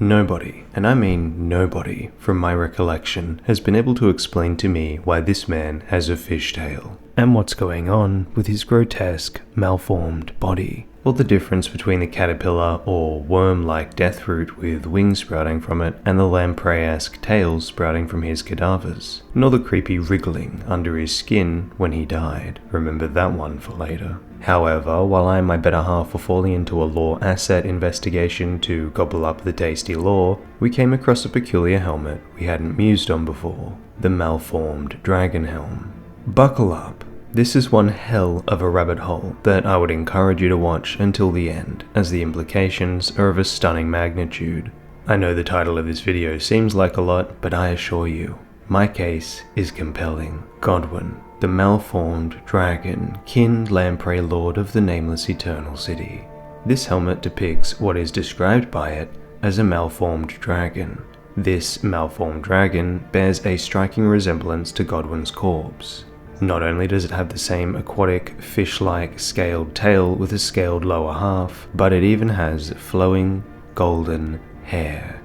Nobody, and I mean nobody, from my recollection, has been able to explain to me why this man has a fishtail, and what's going on with his grotesque, malformed body, or the difference between the caterpillar or worm-like deathroot with wings sprouting from it and the lamprey-esque tails sprouting from his cadavers, nor the creepy wriggling under his skin when he died. Remember that one for later. However, while I and my better half were falling into a lore asset investigation to gobble up the tasty lore, we came across a peculiar helmet we hadn't mused on before, the Malformed Dragon helm. Buckle up. This is one hell of a rabbit hole that I would encourage you to watch until the end, as the implications are of a stunning magnitude. I know the title of this video seems like a lot, but I assure you, my case is compelling. Godwyn, the Malformed Dragon, kin lamprey lord of the Nameless Eternal City. This helmet depicts what is described by it as a malformed dragon. This malformed dragon bears a striking resemblance to Godwyn's corpse. Not only does it have the same aquatic, fish-like scaled tail with a scaled lower half, but it even has flowing, golden hair.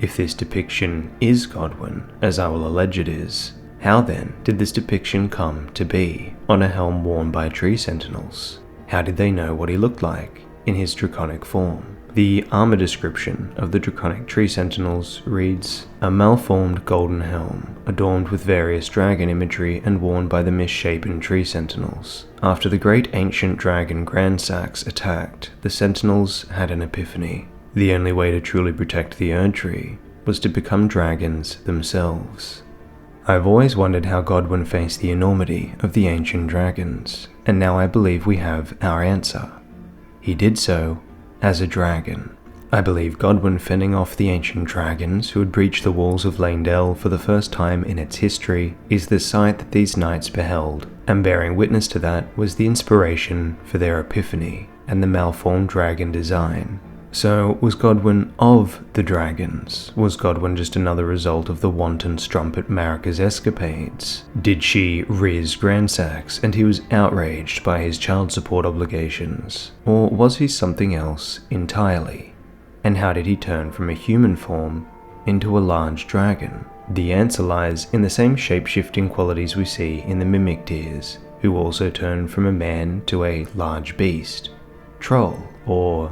If this depiction is Godwyn, as I will allege it is, how then did this depiction come to be on a helm worn by tree sentinels? How did they know what he looked like in his draconic form? The armor description of the draconic tree sentinels reads, "A malformed golden helm, adorned with various dragon imagery and worn by the misshapen tree sentinels. After the great ancient dragon Grandsax attacked, the sentinels had an epiphany. The only way to truly protect the erdtree was to become dragons themselves." I've always wondered how Godwyn faced the enormity of the ancient dragons, and now I believe we have our answer. He did so as a dragon. I believe Godwyn fending off the ancient dragons who had breached the walls of Leyndell for the first time in its history is the sight that these knights beheld, and bearing witness to that was the inspiration for their epiphany and the malformed dragon design. So, was Godwyn of the dragons? Was Godwyn just another result of the wanton strumpet Marika's escapades? Did she riz Grandsax and he was outraged by his child support obligations? Or was he something else entirely? And how did he turn from a human form into a large dragon? The answer lies in the same shape-shifting qualities we see in the mimic tiers, who also turn from a man to a large beast, troll, or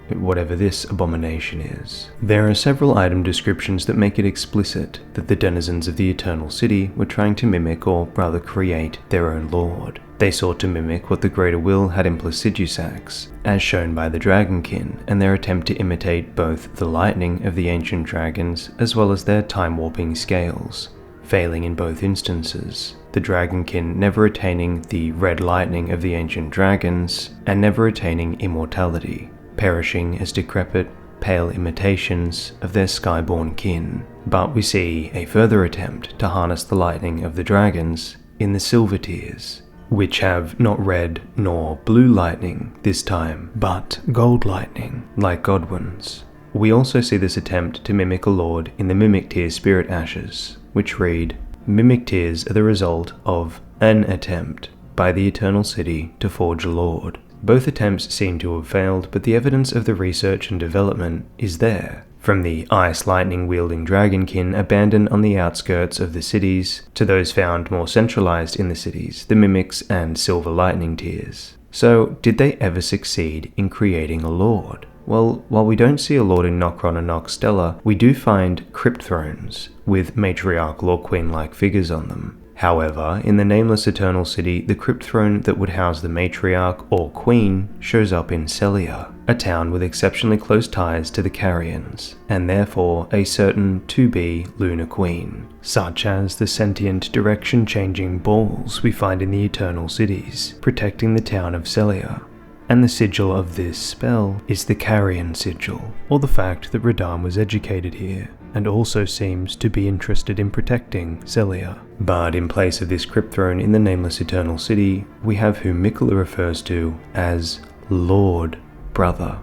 whatever this abomination is. There are several item descriptions that make it explicit that the denizens of the Eternal City were trying to mimic, or rather create, their own lord. They sought to mimic what the Greater Will had in Placidusax, as shown by the Dragonkin, and their attempt to imitate both the lightning of the ancient dragons as well as their time-warping scales, failing in both instances. The Dragonkin never attaining the red lightning of the ancient dragons, and never attaining immortality, perishing as decrepit, pale imitations of their skyborn kin. But we see a further attempt to harness the lightning of the dragons in the Silver Tiers, which have not red nor blue lightning this time, but gold lightning, like Godwyn's. We also see this attempt to mimic a lord in the Mimic Tier Spirit Ashes, which read, "Mimic Tiers are the result of an attempt by the Eternal City to forge a lord." Both attempts seem to have failed, but the evidence of the research and development is there. From the ice lightning wielding dragonkin abandoned on the outskirts of the cities, to those found more centralized in the cities, the mimics and silver lightning tiers. So, did they ever succeed in creating a lord? Well, while we don't see a lord in Nokron and Nokstella, we do find crypt thrones with matriarchal or queen-like figures on them. However, in the Nameless Eternal City, the crypt throne that would house the matriarch or queen shows up in Celia, a town with exceptionally close ties to the Carians, and therefore a certain to-be lunar queen, such as the sentient direction-changing balls we find in the Eternal Cities, protecting the town of Celia. And the sigil of this spell is the Carian sigil, or the fact that Radahn was educated here, and also seems to be interested in protecting Celia. But in place of this crypt throne in the Nameless Eternal City, we have who Miquella refers to as Lord Brother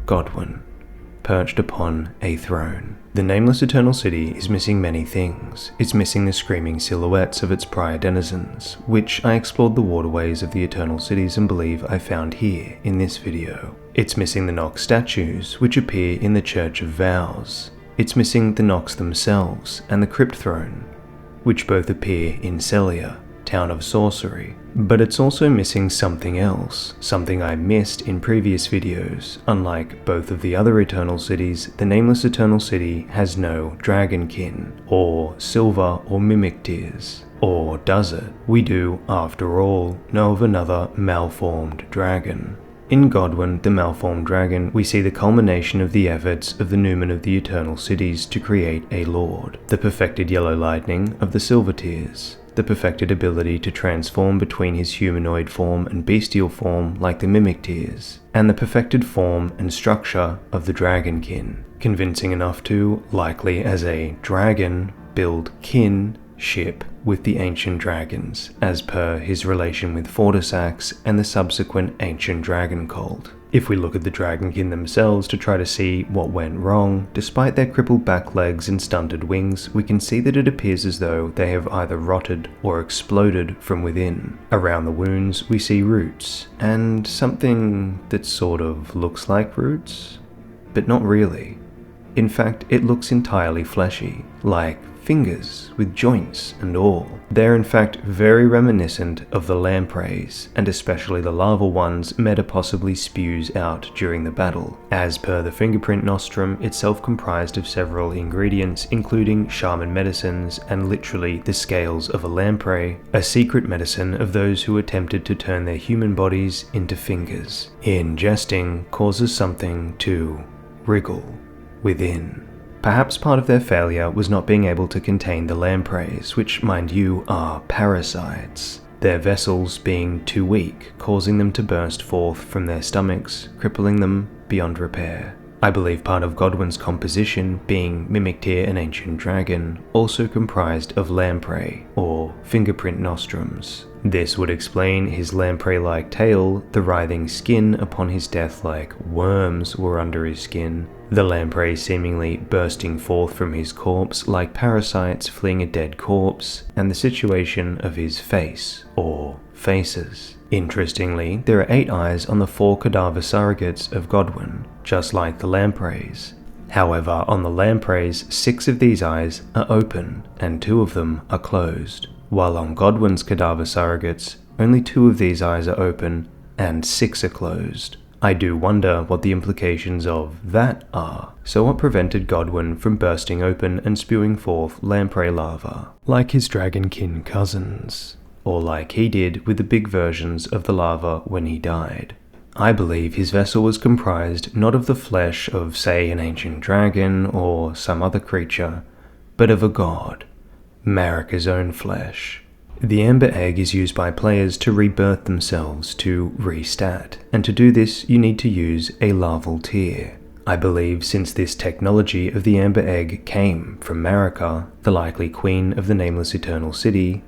Godwyn, perched upon a throne. The Nameless Eternal City is missing many things. It's missing the screaming silhouettes of its prior denizens, which I explored the waterways of the Eternal Cities and believe I found here in this video. It's missing the Nox statues, which appear in the Church of Vows. It's missing the Nox themselves and the Crypt Throne, which both appear in Celia, Town of Sorcery. But it's also missing something else, something I missed in previous videos. Unlike both of the other Eternal Cities, the Nameless Eternal City has no dragonkin, or silver or mimic tears. Or does it? We do, after all, know of another Malformed Dragon. In Godwyn, the Malformed Dragon, we see the culmination of the efforts of the Numen of the Eternal Cities to create a Lord, the perfected yellow lightning of the Silver Tears, the perfected ability to transform between his humanoid form and bestial form like the Mimic Tears, and the perfected form and structure of the Dragonkin, convincing enough to, likely as a dragon, build kinship with the ancient dragons, as per his relation with Fortisax and the subsequent ancient dragon cult. If we look at the Dragonkin themselves to try to see what went wrong, despite their crippled back legs and stunted wings, we can see that it appears as though they have either rotted or exploded from within. Around the wounds we see roots, and something that sort of looks like roots, but not really. In fact, it looks entirely fleshy, like fingers with joints and all. They're in fact very reminiscent of the lampreys, and especially the larval ones Meta possibly spews out during the battle. As per the fingerprint nostrum, itself comprised of several ingredients including shaman medicines and literally the scales of a lamprey, a secret medicine of those who attempted to turn their human bodies into fingers. Ingesting causes something to wriggle within. Perhaps part of their failure was not being able to contain the lampreys, which, mind you, are parasites, their vessels being too weak, causing them to burst forth from their stomachs, crippling them beyond repair. I believe part of Godwyn's composition, being mimicked here an ancient dragon, also comprised of lamprey, or fingerprint nostrums. This would explain his lamprey-like tail, the writhing skin upon his death like worms were under his skin, the lamprey seemingly bursting forth from his corpse like parasites fleeing a dead corpse, and the situation of his face, or faces. Interestingly, there are 8 eyes on the 4 cadaver surrogates of Godwyn, just like the lampreys. However, on the lampreys, 6 of these eyes are open, and 2 of them are closed, while on Godwyn's cadaver surrogates, only 2 of these eyes are open, and 6 are closed. I do wonder what the implications of that are. So what prevented Godwyn from bursting open and spewing forth lamprey larvae, like his dragonkin cousins, or like he did with the big versions of the larva when he died? I believe his vessel was comprised not of the flesh of, say, an ancient dragon or some other creature, but of a god, Marika's own flesh. The amber egg is used by players to rebirth themselves to restat, and to do this you need to use a larval tear. I believe since this technology of the amber egg came from Marika, the likely queen of the Nameless Eternal City,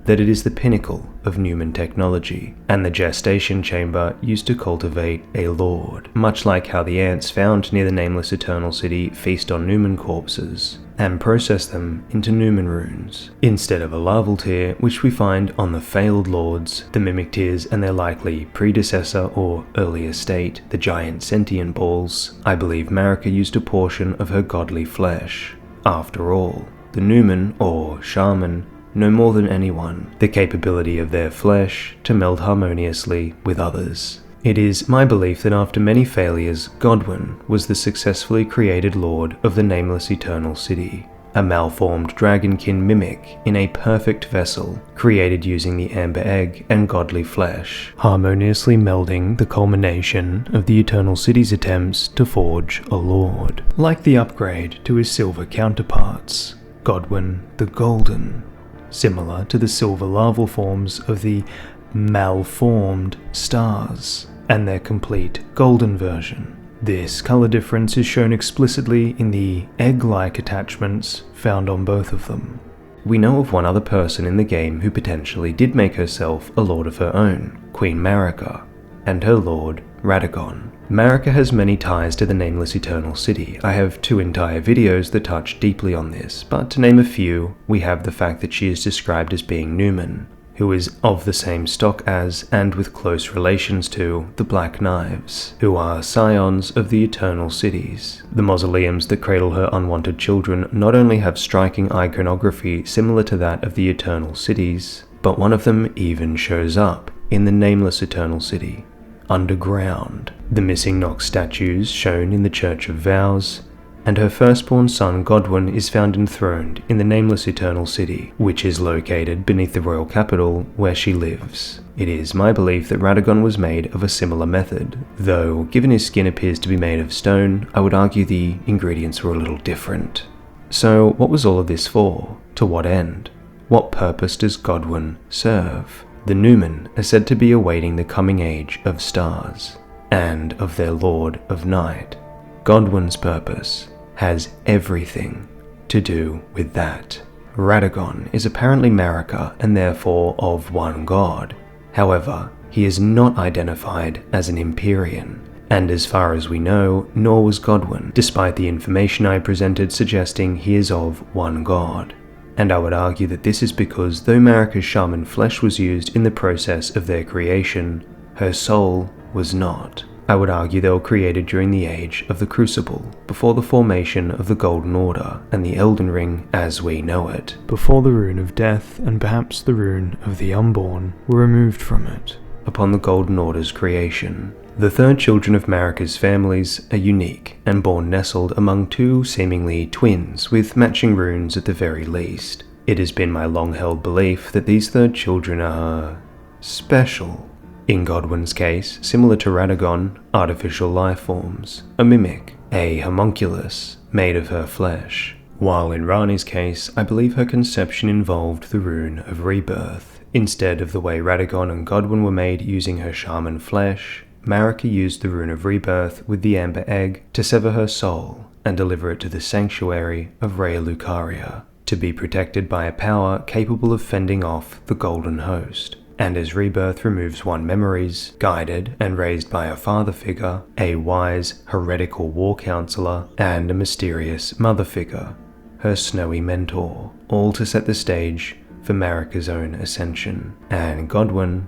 that it is the pinnacle of Numen technology, and the gestation chamber used to cultivate a lord, much like how the ants found near the Nameless Eternal City feast on Numen corpses, and process them into Numen runes, instead of a larval tear which we find on the failed lords, the mimic tears and their likely predecessor or earlier state, the giant sentient balls. I believe Marika used a portion of her godly flesh. After all, the Numen, or shaman, know more than anyone the capability of their flesh to meld harmoniously with others. It is my belief that after many failures, Godwyn was the successfully created lord of the Nameless Eternal City, a malformed dragonkin mimic in a perfect vessel, created using the amber egg and godly flesh, harmoniously melding the culmination of the Eternal City's attempts to forge a lord. Like the upgrade to his silver counterparts, Godwyn the Golden, similar to the silver larval forms of the malformed stars, and their complete golden version. This color difference is shown explicitly in the egg-like attachments found on both of them. We know of one other person in the game who potentially did make herself a lord of her own, Queen Marika, and her lord, Radagon. Marika has many ties to the Nameless Eternal City. I have 2 entire videos that touch deeply on this, but to name a few, we have the fact that she is described as being Numen, who is of the same stock as, and with close relations to, the Black Knives, who are scions of the Eternal Cities. The mausoleums that cradle her unwanted children not only have striking iconography similar to that of the Eternal Cities, but one of them even shows up in the Nameless Eternal City, underground. The missing Nox statues shown in the Church of Vows, and her firstborn son Godwyn is found enthroned in the Nameless Eternal City, which is located beneath the royal capital where she lives. It is my belief that Radagon was made of a similar method, though given his skin appears to be made of stone, I would argue the ingredients were a little different. So what was all of this for? To what end? What purpose does Godwyn serve? The Numen are said to be awaiting the coming age of stars, and of their Lord of Night. Godwyn's purpose has everything to do with that. Radagon is apparently Marika and therefore of one god. However, he is not identified as an Empyrean, and as far as we know, nor was Godwyn, despite the information I presented suggesting he is of one god. And I would argue that this is because though Marika's shaman flesh was used in the process of their creation, her soul was not. I would argue they were created during the age of the Crucible, before the formation of the Golden Order and the Elden Ring as we know it, before the Rune of Death and perhaps the Rune of the Unborn were removed from it, upon the Golden Order's creation. The 3rd children of Marika's families are unique and born nestled among 2 seemingly twins with matching runes at the very least. It has been my long-held belief that these 3rd children are special. In Godwyn's case, similar to Radagon, artificial life forms, a mimic, a homunculus made of her flesh. While in Rani's case, I believe her conception involved the rune of rebirth. Instead of the way Radagon and Godwyn were made using her shaman flesh, Marika used the rune of rebirth with the amber egg to sever her soul and deliver it to the sanctuary of Rhea Lucaria, to be protected by a power capable of fending off the Golden Host. And as rebirth removes one memories, guided and raised by a father figure, a wise, heretical war counselor, and a mysterious mother figure, her snowy mentor, all to set the stage for Marika's own ascension. And Godwyn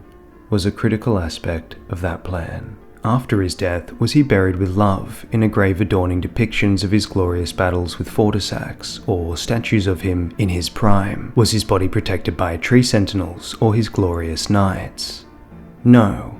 was a critical aspect of that plan. After his death, was he buried with love in a grave adorning depictions of his glorious battles with Fortissax, or statues of him in his prime? Was his body protected by tree sentinels or his glorious knights? No.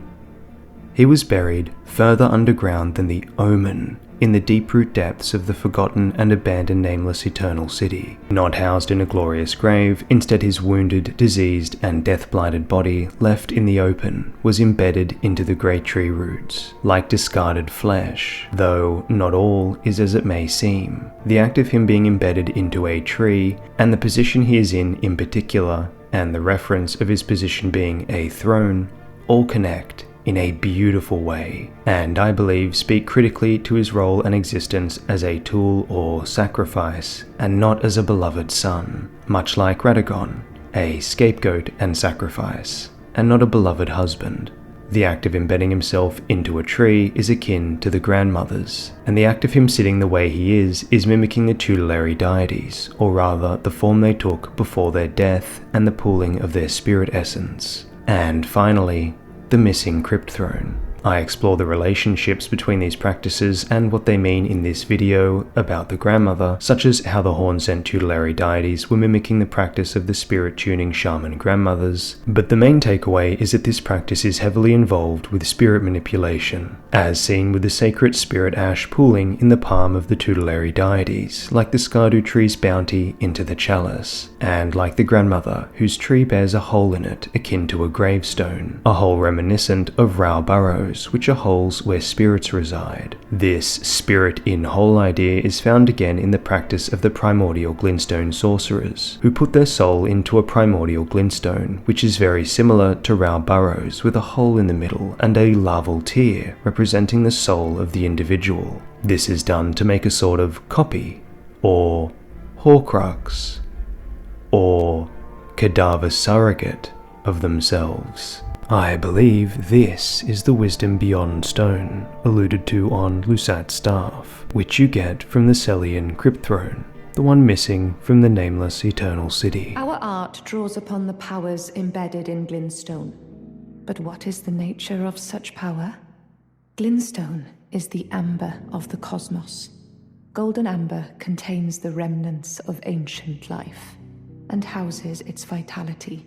He was buried further underground than the Omen, in the deep-root depths of the forgotten and abandoned Nameless Eternal City. Not housed in a glorious grave, instead his wounded, diseased, and death-blighted body, left in the open, was embedded into the great tree roots, like discarded flesh, though not all is as it may seem. The act of him being embedded into a tree, and the position he is in particular, and the reference of his position being a throne, all connect in a beautiful way, and I believe speak critically to his role and existence as a tool or sacrifice, and not as a beloved son, much like Radagon, a scapegoat and sacrifice, and not a beloved husband. The act of embedding himself into a tree is akin to the grandmothers, and the act of him sitting the way he is mimicking the tutelary deities, or rather the form they took before their death and the pooling of their spirit essence. And finally, the missing crypt throne. I explore the relationships between these practices and what they mean in this video about the grandmother, such as how the horn-sent tutelary deities were mimicking the practice of the spirit-tuning shaman grandmothers, but the main takeaway is that this practice is heavily involved with spirit manipulation, as seen with the sacred spirit ash pooling in the palm of the tutelary deities, like the Skardu tree's bounty into the chalice, and like the grandmother whose tree bears a hole in it akin to a gravestone, a hole reminiscent of Rao burrows, which are holes where spirits reside. This spirit-in-hole idea is found again in the practice of the primordial glintstone sorcerers, who put their soul into a primordial glintstone, which is very similar to Rao burrows with a hole in the middle and a larval tear representing the soul of the individual. This is done to make a sort of copy, or Horcrux, or cadaver surrogate of themselves. I believe this is the Wisdom Beyond stone, alluded to on Lusat's staff, which you get from the Celian Crypt Throne, the one missing from the Nameless Eternal City. Our art draws upon the powers embedded in Glintstone. But what is the nature of such power? Glintstone is the amber of the cosmos. Golden amber contains the remnants of ancient life and houses its vitality,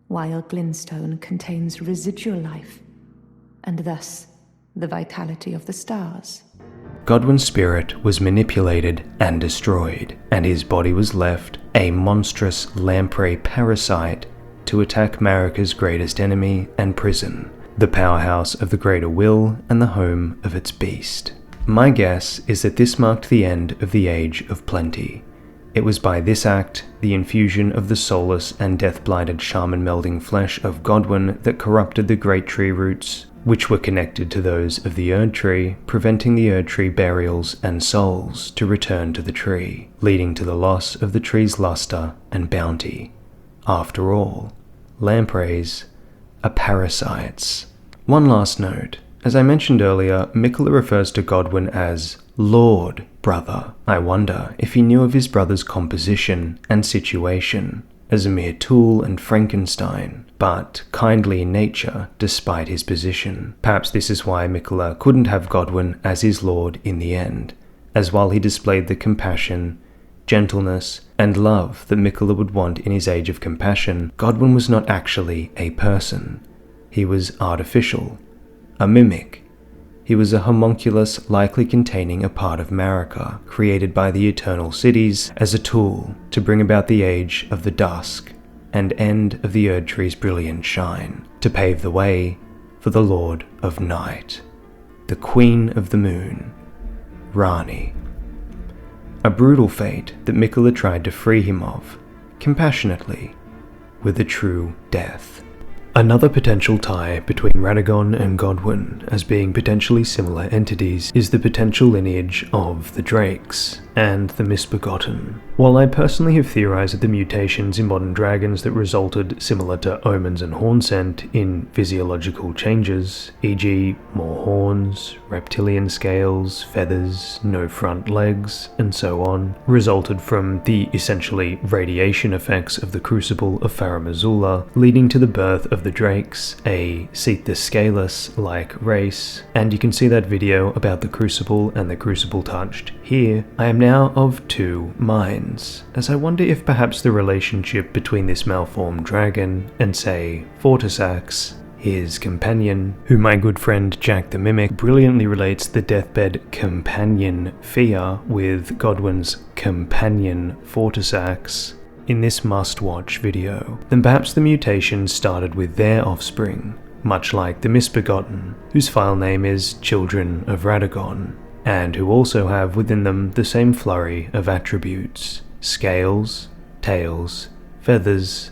while Glintstone contains residual life, and thus the vitality of the stars. Godwyn's spirit was manipulated and destroyed, and his body was left a monstrous lamprey parasite to attack Marika's greatest enemy and prison, the powerhouse of the Greater Will and the home of its beast. My guess is that this marked the end of the Age of Plenty. It was by this act, the infusion of the soulless and death-blighted shaman-melding flesh of Godwyn, that corrupted the great tree roots, which were connected to those of the erdtree, preventing the erdtree burials and souls to return to the tree, leading to the loss of the tree's luster and bounty. After all, lampreys are parasites. One last note. As I mentioned earlier, Miquella refers to Godwyn as Lord Brother. I wonder if he knew of his brother's composition and situation as a mere tool and Frankenstein, but kindly in nature despite his position. Perhaps this is why Miquella couldn't have Godwyn as his lord in the end, as while he displayed the compassion, gentleness, and love that Miquella would want in his age of compassion, Godwyn was not actually a person. He was artificial, a mimic. He was a homunculus likely containing a part of Marika, created by the Eternal Cities as a tool to bring about the Age of the Dusk and end of the Erdtree's brilliant shine, to pave the way for the Lord of Night, the Queen of the Moon, Ranni. A brutal fate that Miquella tried to free him of, compassionately, with a true death. Another potential tie between Radagon and Godwyn, as being potentially similar entities, is the potential lineage of the Drakes and the Misbegotten. While I personally have theorized that the mutations in modern dragons that resulted, similar to omens and hornscent, in physiological changes, e.g. more horns, reptilian scales, feathers, no front legs, and so on, resulted from the essentially radiation effects of the Crucible of Farum Azula, leading to the birth of the Drakes, a Seat the Scaleless-like race, and you can see that video about the Crucible and the Crucible touched here. I am now of two minds, as I wonder if perhaps the relationship between this malformed dragon and, say, Fortisax, his companion, who my good friend Jack the Mimic brilliantly relates the deathbed companion Fia with Godwyn's companion Fortisax in this must-watch video, then perhaps the mutations started with their offspring, much like the Misbegotten, whose file name is Children of Radagon, and who also have within them the same flurry of attributes: scales, tails, feathers,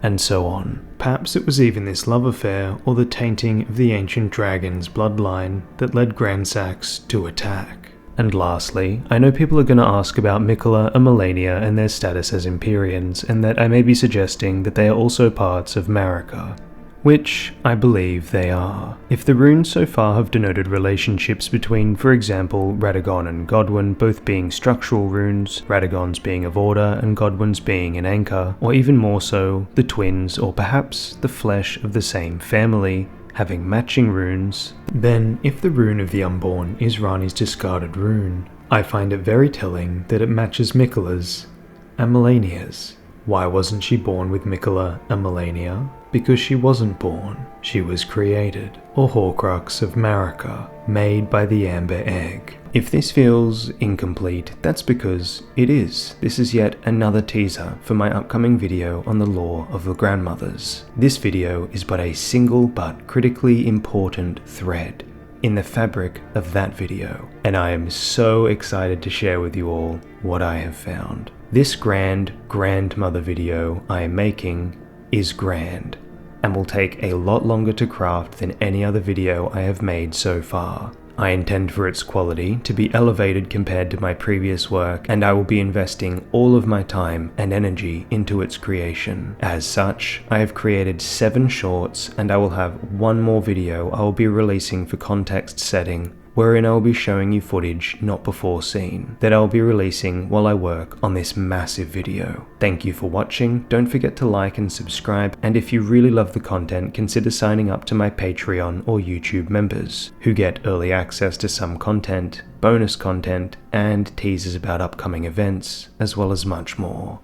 and so on. Perhaps it was even this love affair or the tainting of the ancient dragon's bloodline that led Grandsax to attack. And lastly, I know people are going to ask about Miquella and Malenia and their status as Empyreans, and that I may be suggesting that they are also parts of Marika, which I believe they are. If the runes so far have denoted relationships between, for example, Radagon and Godwyn both being structural runes, Radagon's being of order and Godwyn's being an anchor, or even more so, the twins or perhaps the flesh of the same family, having matching runes, then if the rune of the Unborn is Ranni's discarded rune, I find it very telling that it matches Miquella's and Malenia's. Why wasn't she born with Miquella and Malenia? Because she wasn't born, she was created, or Horcrux of Marika, made by the Amber Egg. If this feels incomplete, that's because it is. This is yet another teaser for my upcoming video on the lore of the grandmothers. This video is but a single but critically important thread in the fabric of that video, and I am so excited to share with you all what I have found. This grandmother video I am making is grand, and will take a lot longer to craft than any other video I have made so far. I intend for its quality to be elevated compared to my previous work, and I will be investing all of my time and energy into its creation. As such, I have created 7 shorts, and I will have one more video I will be releasing for context setting, wherein I will be showing you footage not before seen, that I will be releasing while I work on this massive video. Thank you for watching, don't forget to like and subscribe, and if you really love the content, consider signing up to my Patreon or YouTube members, who get early access to some content, bonus content, and teasers about upcoming events, as well as much more.